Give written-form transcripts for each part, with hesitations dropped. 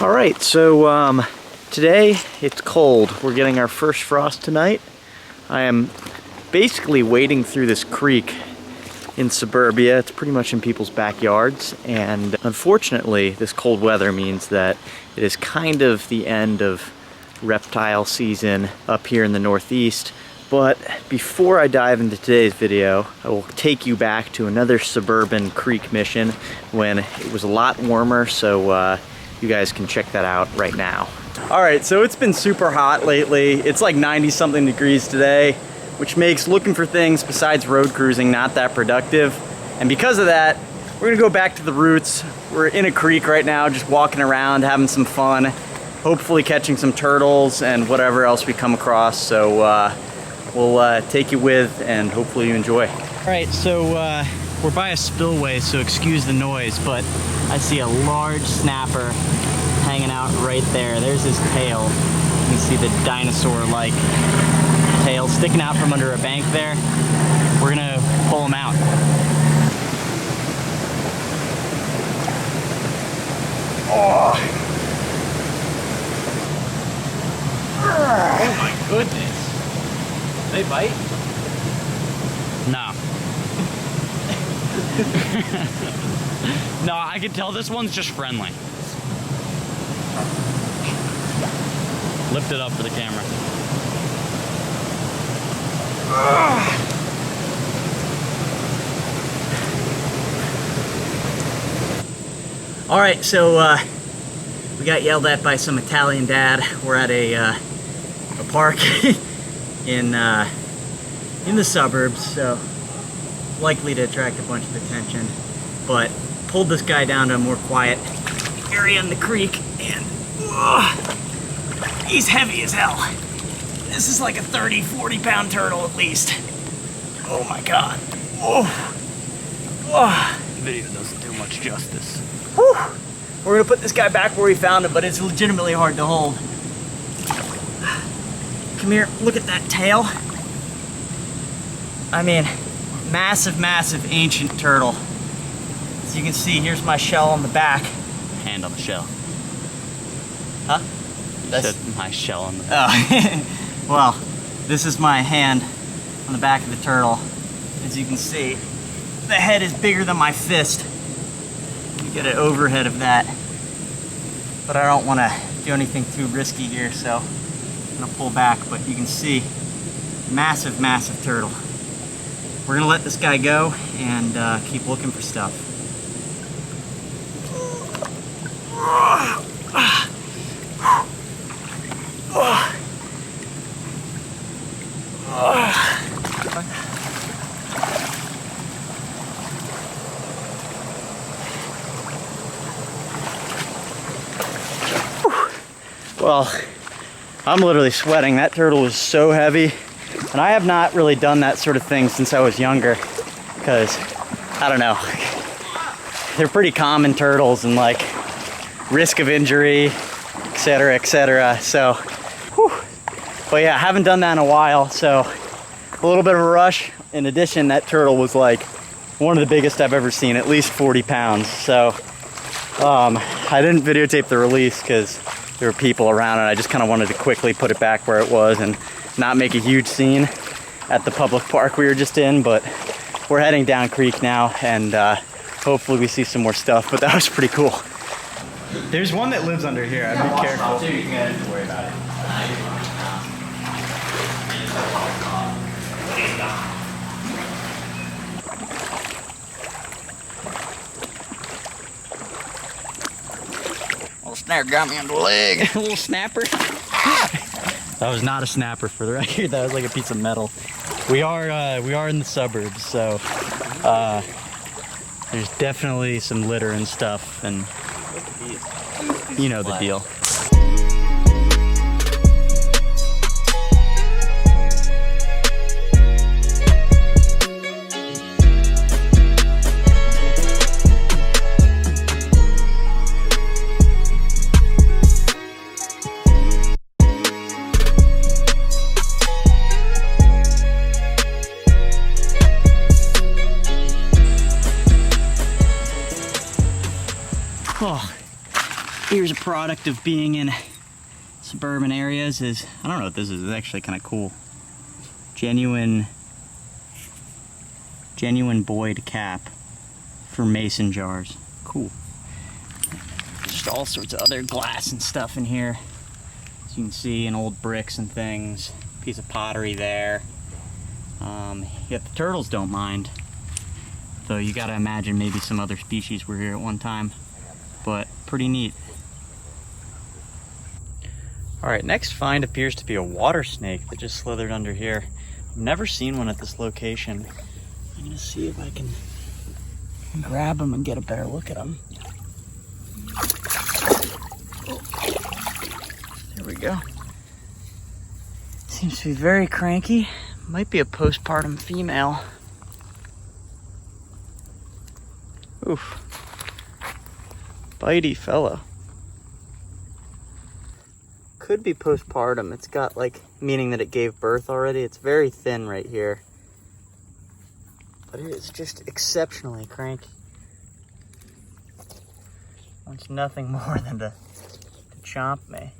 All right, so today it's cold. We're getting our first frost tonight. I am basically wading through this creek in suburbia. It's pretty much in people's backyards, and unfortunately this cold weather means that it is kind of the end of reptile season up here in the Northeast. But before I dive into today's video, I will take you back to another Suburban creek mission when it was a lot warmer, so you guys can check that out right now. All right, so it's been super hot lately. It's like 90-something degrees today, which makes looking for things besides road cruising not that productive. And because of that, we're gonna go back to the roots. We're in a creek right now, just walking around, having some fun, hopefully catching some turtles and whatever else we come across. So we'll take you with, and hopefully you enjoy. All right, so we're by a spillway, so excuse the noise, but I see a large snapper hanging out right there. There's his tail. You can see the dinosaur-like tail sticking out from under a bank there. We're gonna pull him out. Oh my goodness. They bite? No. No, I can tell this one's just friendly. Lift it up for the camera. All right, so we got yelled at by some Italian dad. We're at a park in the suburbs, so likely to attract a bunch of attention. But pulled this guy down to a more quiet area in the creek, and he's heavy as hell. This is like a 30-40 pound turtle at least. Oh my god. Oh. The video doesn't do much justice. Whew. We're gonna put this guy back where we found him, but it's legitimately hard to hold. Come here, look at that tail. I mean, massive, massive ancient turtle. As you can see, here's my shell on the back. Hand on the shell. Huh? You said my shell on the back. Oh. Well, this is my hand on the back of the turtle. As you can see, the head is bigger than my fist. You get an overhead of that. But I don't want to do anything too risky here, so I'm going to pull back. But you can see, massive, massive turtle. We're going to let this guy go and keep looking for stuff. Well, I'm literally sweating. That turtle was so heavy, and I have not really done that sort of thing since I was younger, because I don't know, they're pretty common turtles and like risk of injury, etc., etc. So, whew. But yeah, I haven't done that in a while, so a little bit of a rush. In addition, that turtle was like one of the biggest I've ever seen, at least 40 pounds. So I didn't videotape the release because there were people around, and I just kind of wanted to quickly put it back where it was and not make a huge scene at the public park we were just in. But we're heading down creek now, and hopefully we see some more stuff. But that was pretty cool. There's one that lives under here. I'd be careful. Too, you don't have to worry about it. Little snapper got me on the leg. A little snapper. That was not a snapper, for the record. That was like a piece of metal. We are in the suburbs, so there's definitely some litter and stuff, and you know the deal. Oh, ears are product of being in suburban areas is, I don't know what this is, it's actually kind of cool. Genuine Boyd cap for mason jars. Cool. Just all sorts of other glass and stuff in here. As you can see, and old bricks and things. Piece of pottery there. Yet the turtles don't mind. Though you gotta imagine maybe some other species were here at one time. But pretty neat. Alright, next find appears to be a water snake that just slithered under here. I've never seen one at this location. I'm gonna see if I can grab him and get a better look at him. There we go. Seems to be very cranky. Might be a postpartum female. Oof. Bitey fellow. Could be postpartum. It's got like, meaning that it gave birth already. It's very thin right here. But it is just exceptionally cranky. Wants nothing more than to chomp me.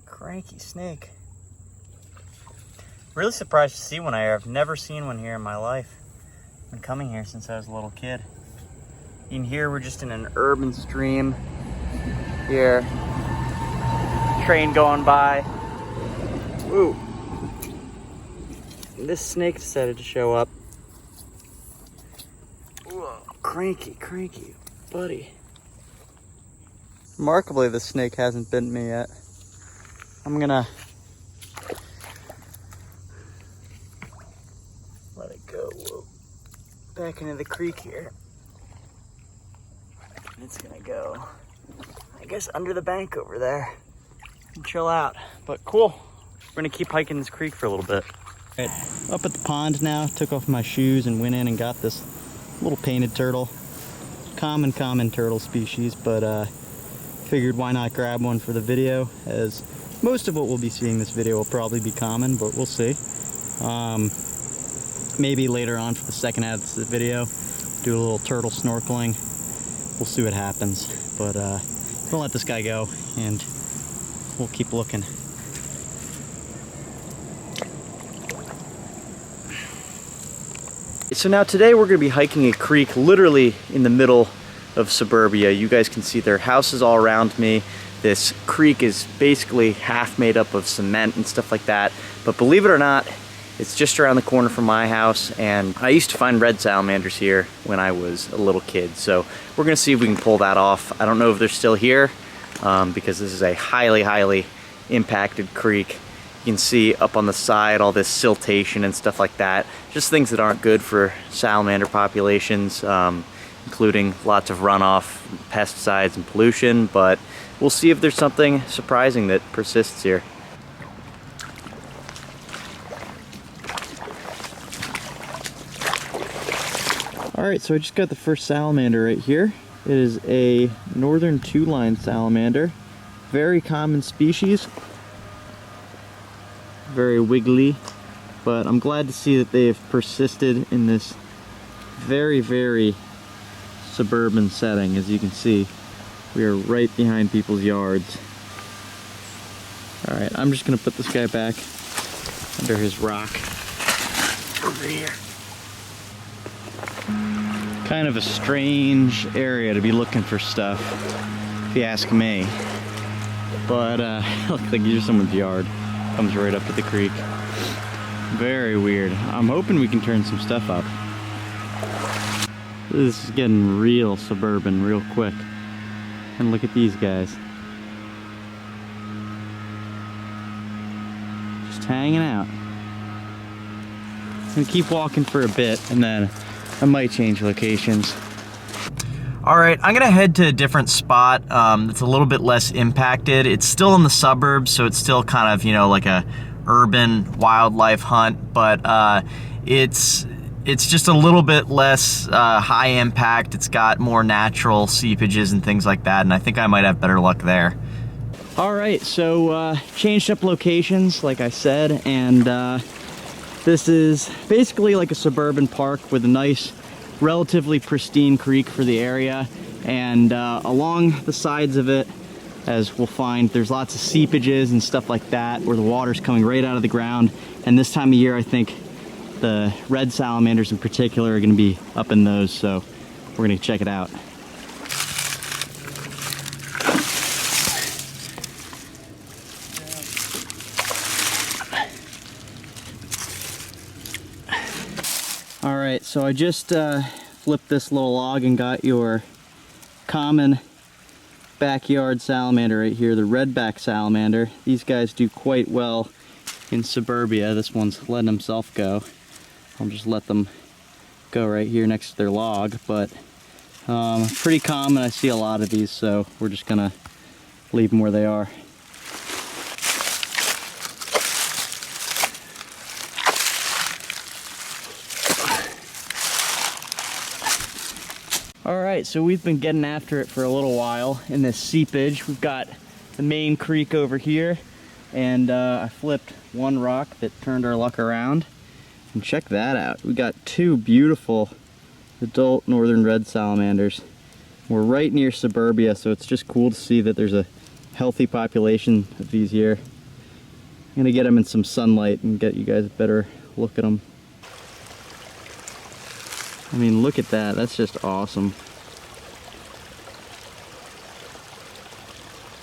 Cranky snake. Really surprised to see one here. I've never seen one here in my life. I've been coming here since I was a little kid. In here, we're just in an urban stream. Here, train going by. Ooh. This snake decided to show up. Whoa, cranky buddy. Remarkably, this snake hasn't bitten me yet. I'm gonna let it go. Whoa. Back into the creek here. It's gonna go, I guess, under the bank over there and chill out. But cool. We're gonna keep hiking this creek for a little bit. Right, up at the pond now, took off my shoes and went in and got this little painted turtle. Common turtle species, but figured why not grab one for the video, as most of what we'll be seeing this video will probably be common, but we'll see. Maybe later on for the second half of the video, do a little turtle snorkeling. We'll see what happens, but gonna let this guy go and we'll keep looking. So now today we're going to be hiking a creek literally in the middle of suburbia. You guys can see there are houses all around me. This creek is basically half made up of cement and stuff like that. But believe it or not, it's just around the corner from my house, and I used to find red salamanders here when I was a little kid. So we're going to see if we can pull that off. I don't know if they're still here because this is a highly impacted creek. You can see up on the side all this siltation and stuff like that. Just things that aren't good for salamander populations, including lots of runoff, pesticides, and pollution. But we'll see if there's something surprising that persists here. Alright, so I just got the first salamander right here. It is a northern two-line salamander. Very common species. Very wiggly, but I'm glad to see that they have persisted in this very suburban setting. As you can see, we are right behind people's yards. Alright, I'm just gonna put this guy back under his rock over here. Kind of a strange area to be looking for stuff, if you ask me. But looks like here's someone's yard. Comes right up to the creek. Very weird. I'm hoping we can turn some stuff up. This is getting real suburban real quick. And look at these guys. Just hanging out. I'm gonna keep walking for a bit and then I might change locations. Alright, I'm gonna head to a different spot that's a little bit less impacted. It's still in the suburbs, so it's still kind of, you know, like a urban wildlife hunt, but it's just a little bit less high impact. It's got more natural seepages and things like that, and I think I might have better luck there. Alright, so changed up locations, like I said, and This is basically like a suburban park with a nice, relatively pristine creek for the area. And along the sides of it, as we'll find, there's lots of seepages and stuff like that where the water's coming right out of the ground. And this time of year, I think the red salamanders in particular are going to be up in those, so we're going to check it out. All right, so I just flipped this little log and got your common backyard salamander right here, the red back salamander. These guys do quite well in suburbia. This one's letting himself go. I'll just let them go right here next to their log, but pretty common. I see a lot of these, so we're just gonna leave them where they are. Alright, so we've been getting after it for a little while in this seepage. We've got the main creek over here, and I flipped one rock that turned our luck around. And check that out. We got two beautiful adult northern red salamanders. We're right near suburbia, so it's just cool to see that there's a healthy population of these here. I'm gonna get them in some sunlight and get you guys a better look at them. I mean, look at that. That's just awesome.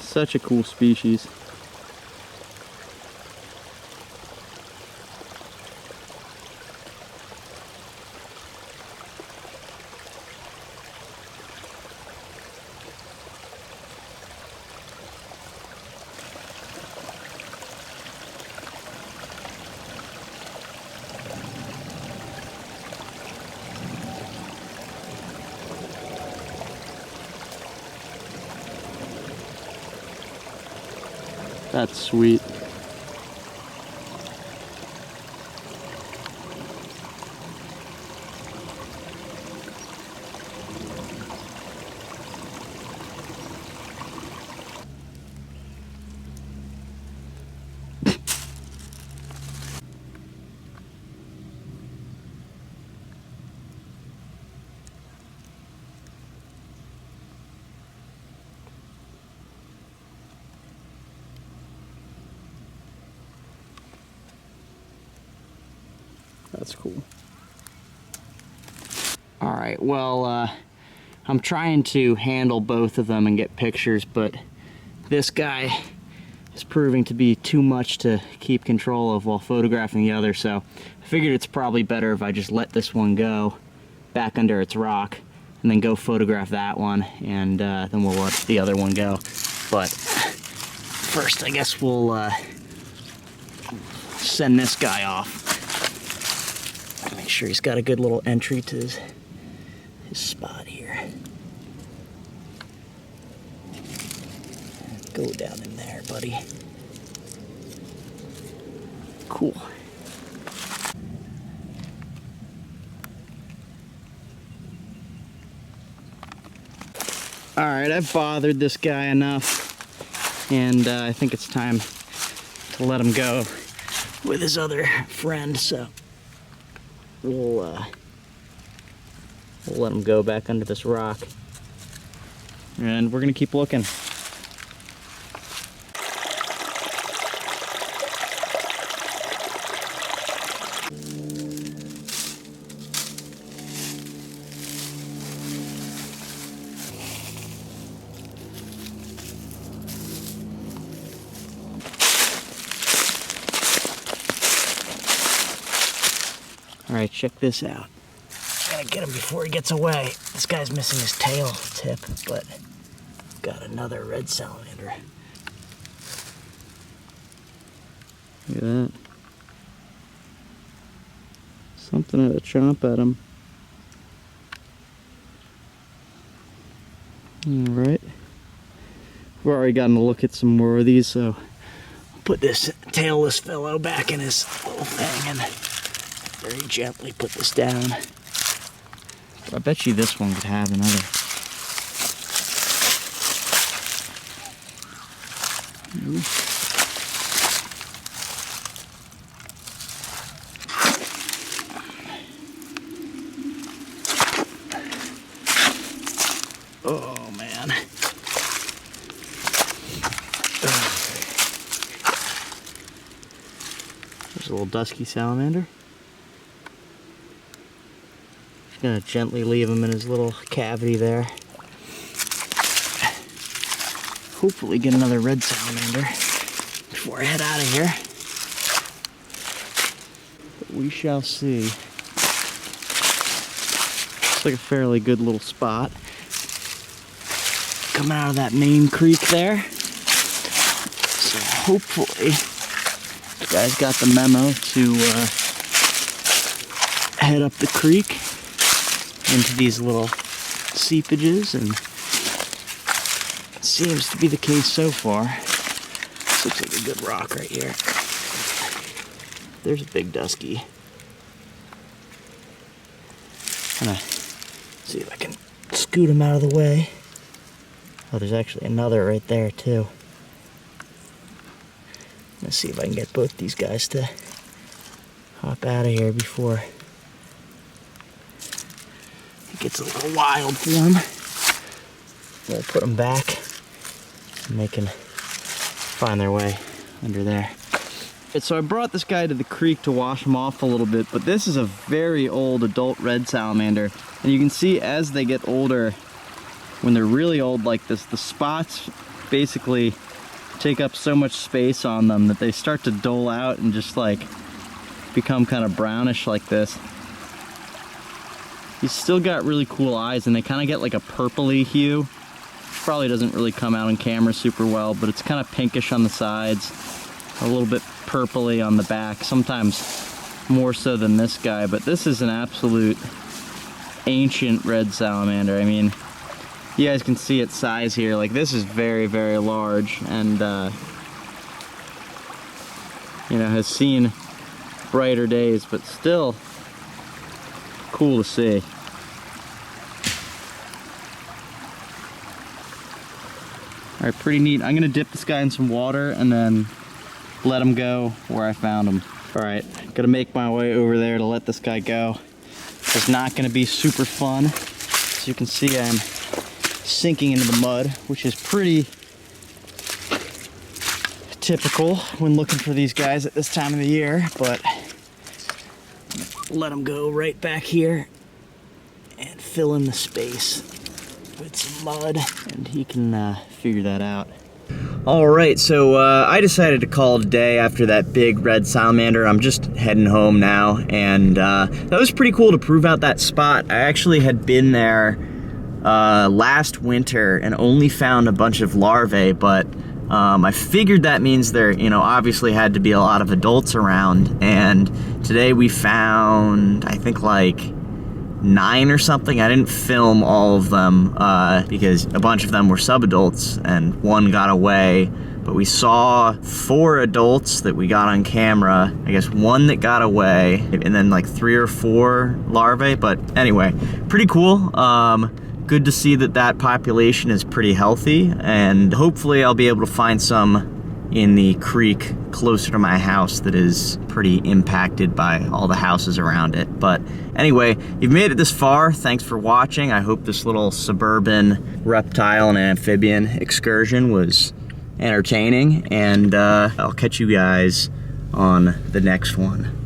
Such a cool species. That's sweet. That's cool. All right, well, I'm trying to handle both of them and get pictures, but this guy is proving to be too much to keep control of while photographing the other, so I figured it's probably better if I just let this one go back under its rock and then go photograph that one, and then we'll let the other one go. But first, I guess we'll send this guy off. Make sure he's got a good little entry to his spot here. Go down in there, buddy. Cool. All right, I've bothered this guy enough, and I think it's time to let him go with his other friend, so we'll let him go back under this rock, and we're gonna keep looking. All right, check this out. Gotta get him before he gets away. This guy's missing his tail tip, but got another red salamander. Look at that. Something had a chomp at him. All right. We've already gotten a look at some more of these, so I'll put this tailless fellow back in his little thing and very gently put this down. I bet you this one could have another. Oh man. There's a little dusky salamander. Just gonna gently leave him in his little cavity there. Hopefully get another red salamander before I head out of here. But we shall see. Looks like a fairly good little spot. Coming out of that main creek there. So hopefully you guys got the memo to head up the creek into these little seepages, and it seems to be the case so far. This looks like a good rock right here. There's a big dusky. I'm gonna see if I can scoot him out of the way. Oh, there's actually another right there too. Let's see if I can get both these guys to hop out of here before it gets a little wild for them. We'll put them back and they can find their way under there. So I brought this guy to the creek to wash him off a little bit, but this is a very old adult red salamander. And you can see as they get older, when they're really old like this, the spots basically take up so much space on them that they start to dull out and just like become kind of brownish like this. He's still got really cool eyes and they kind of get like a purpley hue. Probably doesn't really come out on camera super well, but it's kind of pinkish on the sides, a little bit purpley on the back, sometimes more so than this guy. But this is an absolute ancient red salamander. I mean, you guys can see its size here. Like, this is very, very large, and you know, has seen brighter days, but still cool to see. All right, pretty neat. I'm gonna dip this guy in some water and then let him go where I found him. All right, gonna make my way over there to let this guy go. It's not gonna be super fun. As you can see, I'm sinking into the mud, which is pretty typical when looking for these guys at this time of the year, but let him go right back here and fill in the space with some mud, and he can figure that out. All right, so I decided to call it a day after that big red salamander. I'm just heading home now, and that was pretty cool to prove out that spot. I actually had been there last winter and only found a bunch of larvae, but I figured that means there, you know, obviously had to be a lot of adults around, and today we found, I think, like 9 or something. I didn't film all of them because a bunch of them were subadults and one got away, but we saw 4 adults that we got on camera. I guess 1 that got away, and then like 3 or 4 larvae. But anyway, pretty cool. Good to see that that population is pretty healthy, and hopefully I'll be able to find some in the creek closer to my house that is pretty impacted by all the houses around it. But anyway, you've made it this far. Thanks for watching. I hope this little suburban reptile and amphibian excursion was entertaining, and I'll catch you guys on the next one.